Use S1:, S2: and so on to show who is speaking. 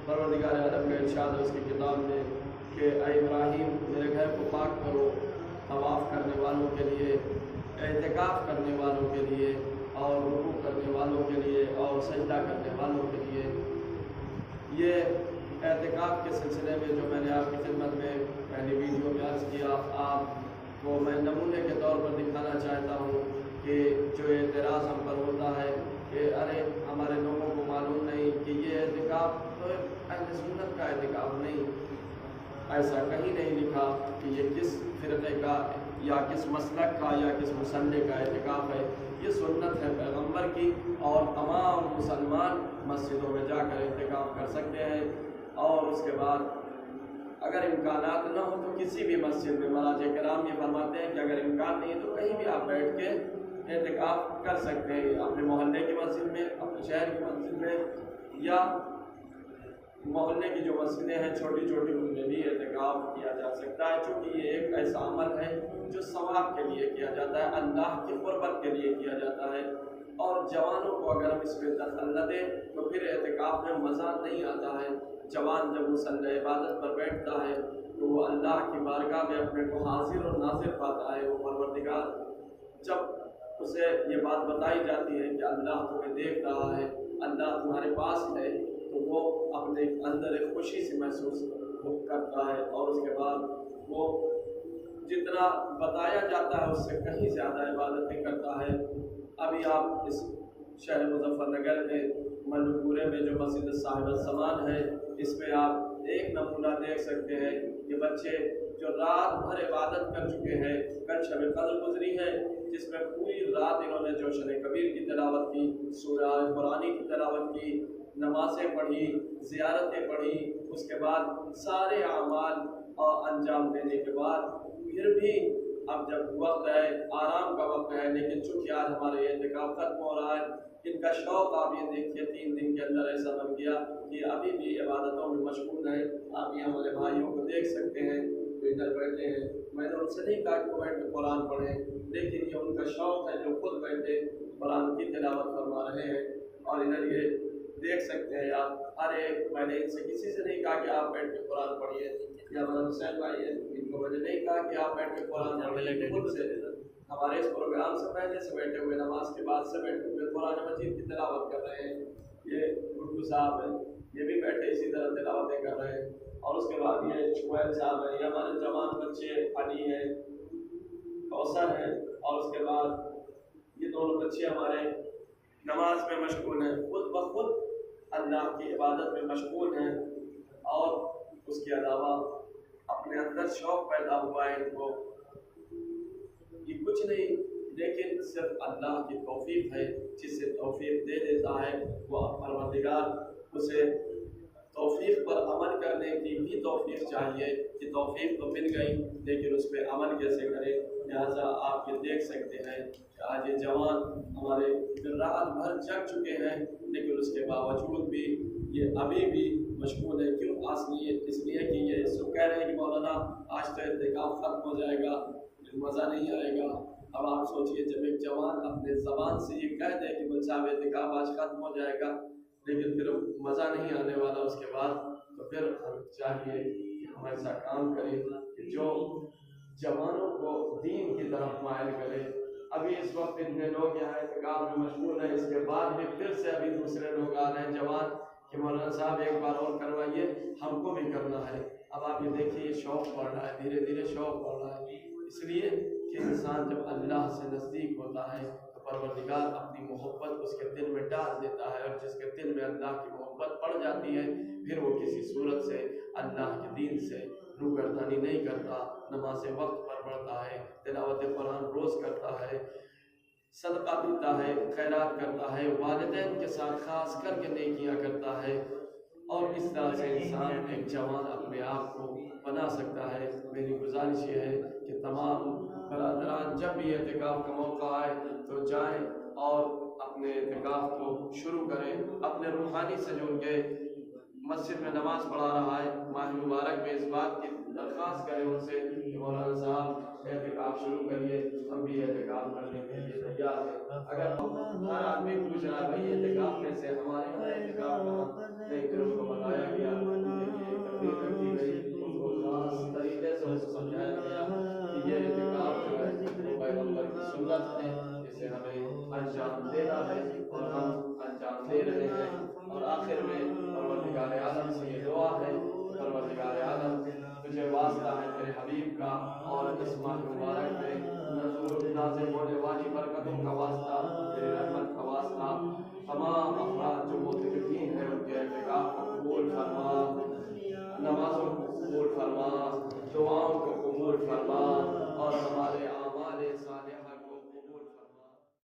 S1: परवरदिगार आलम का इरशाद है उसकी किताब में कि ऐ इब्राहीम मेरे घर को पाक करो तवाफ़ करने वालों के लिए, एहतिकाफ़ करने वालों के लिए, और रुकू करने वालों के लिए, और सजदा करने वालों के लिए। ये एहतिकाफ़ के सिलसिले में जो मैंने आपकी खिदमत में पहली वीडियो में अर्ज़ किया, आपको मैं नमूने के तौर पर दिखाना चाहता हूँ कि जो एतराज़ हम पर होता है कि अरे हमारे लोगों को मालूम नहीं कि ये एहतिकाफ़ तो अहले सुन्नत का एहतिकाफ़ नहीं, ऐसा कहीं नहीं लिखा कि ये किस फ़िरक़े का या किस मसलक का या किस मुसल्ले का एहतिकाफ़ है। ये सुन्नत है पैगम्बर की, और तमाम मुसलमान मस्जिदों में जाकर एहतिकाफ़ कर सकते हैं। और उसके बाद अगर इम्कानात न हो तो किसी भी मस्जिद में, मराजे कराम ये फरमाते हैं कि अगर इम्कान नहीं है तो कहीं भी आप बैठ के एहतिकाफ़ कर सकते हैं, अपने मोहल्ले की मस्जिद में, अपने शहर की मस्जिद में, या मोहल्ले की जो मस्जिदें हैं छोटी छोटी उनमें भी एहतिकाफ़ किया जा सकता है। चूँकि ये एक ऐसा अमल है जो सवाब के लिए किया जाता है, अल्लाह की क़ुर्बत के लिए किया जाता है। और जवानों को अगर हम इसमें दखल न दें तो फिर एहतिकाफ़ में मज़ा नहीं आता है। जवान जब मुसल्ले इबादत पर बैठता है तो वो अल्लाह की बारगाह में अपने को हाजिर और नाजिर पाता है। वो परवरदिगार जब उसे ये बात बताई जाती है कि अल्लाह तुम्हें देख रहा है, अल्लाह तुम्हारे पास है, तो वो अपने अंदर एक खुशी से महसूस करता है, और उसके बाद वो जितना बताया जाता है उससे कहीं ज़्यादा इबादतें करता है। अभी आप इस शहर मुजफ्फरनगर में मल्लूपुरे में जो मस्जिद साहिब समान है, इसमें आप एक नमूना देख सकते हैं कि बच्चे जो रात भर इबादत कर चुके हैं, कल शब कद्र गुजरी है जिसमें पूरी रात इन्होंने जोशन कबीर की तिलावत की, सूरह कुरानी की तिलावत की, नमाज़ें पढ़ी, ज़ियारतें पढ़ी, उसके बाद सारे अमाल और अंजाम देने के बाद फिर भी अब जब वक्त है, आराम का वक्त है, लेकिन चूँकि आज हमारे एहतिकाफ़ खत्म हो रहा है, इनका शौक़ आप ये देखिए 3 दिन के अंदर ऐसा बन गया कि अभी भी इबादतों में मशगूल है। आप यहाँ वाले भाइयों को देख सकते हैं जो इधर बैठे हैं। मैंने उनसे नहीं कहा कि वो बैठ के कुरान पढ़ें, लेकिन ये उनका शौक़ है जो खुद बैठे कुरान की तिलावत फरमा रहे हैं। और इधर ये देख सकते हैं आप, अरे मैंने इनसे किसी से नहीं कहा कि आप बैठ के कुरान पढ़िए, या हमारा हुसैन भाई है, इनको मैंने नहीं कहा कि आप बैठ के कुरान पढ़िए, खुद से हमारे इस प्रोग्राम से पहले से बैठे हुए, नमाज के बाद से बैठे हुए कुरान मजीद की तिलावत कर रहे हैं। ये गुड्डू साहब हैं, ये भी बैठे इसी तरह तिलावतें कर रहे हैं। और उसके बाद ये शुएब साहब हैं, ये हमारे जवान बच्चे अली हैं, कौसर हैं, और उसके बाद ये दोनों बच्चे हमारे नमाज में मशगूल हैं, खुद ब खुद अल्लाह की इबादत में मशगूल हैं। और उसके अलावा अपने अंदर शौक़ पैदा हुआ है इनको, ये कुछ नहीं, लेकिन सिर्फ अल्लाह की तौफीक है। जिसे तौफीक दे देता है वो परवरदिगार उसे तौफीक पर अमल करने की भी तौफीक चाहिए कि तौफीक तो मिल गई, लेकिन उस पर अमल कैसे करें। लिहाजा आप ये देख सकते हैं कि आज ये जवान हमारे रात भर जग चुके हैं, लेकिन उसके बावजूद भी ये अभी भी मशगूल है। क्यों? इसलिए कि ये सब कह रहे हैं कि मौलाना आज तो एहतिकाफ़ ख़त्म हो जाएगा, मज़ा नहीं आएगा। अब आप सोचिए, जब एक जवान अपने ज़बान से ये कह दे कि मुझे एहतिकाफ़ आज ख़त्म हो जाएगा, लेकिन फिर मज़ा नहीं आने वाला उसके बाद, तो फिर हम चाहिए कि हम ऐसा काम करें कि जो जवानों को दीन की तरफ मायल करे। अभी इस वक्त इतने लोग यहाँ एहतिकाफ़ में मशगूल हैं, इसके बाद भी फिर से अभी दूसरे लोग आ रहे हैं जवान कि मौलाना साहब एक बार और करवाइए, हमको भी करना है। अब आप ये देखिए शौक़ बढ़ रहा है, धीरे धीरे शौक़ बढ़ रहा है, इसलिए कि इंसान जब अल्लाह से नज़दीक होता है तो परवरदिगार अपनी मोहब्बत उसके दिल में डाल देता है, और जिसके दिल में अल्लाह की मोहब्बत पड़ जाती है फिर वो किसी सूरत से अल्लाह के दीन से रूगर्दानी नहीं करता, नमाज़ें वक्त पर पढ़ता है, तिलावत कुरान रोज़ करता है, सदका देता है, खैरात करता है, वालिदैन के साथ खास करके नेकियां करता है। और इस तरह से इंसान एक जवान अपने आप को बना सकता है। मेरी गुजारिश ये है कि तमाम बरादरान जब भी एहतिकाफ़ का मौका आए तो जाएं और अपने एहतिकाफ़ को शुरू करें। अपने रूहानी से जुड़ के मस्जिद में नमाज पढ़ा रहा है, माह मुबारक में इस बात की दरख्वास्त करें उनसे कि मौलाना साहब एहतिकाफ़ शुरू करिए, हम भी एहतिकाफ़ करने के लिए तैयार हैं। अगर हर आदमी पूछ रहा है भाई एहतिकाफ़ कैसे, हमारे यहाँ एहतिकाफ़ कहाँ, नहीं फिर उनको बताया गया ضرورت ہے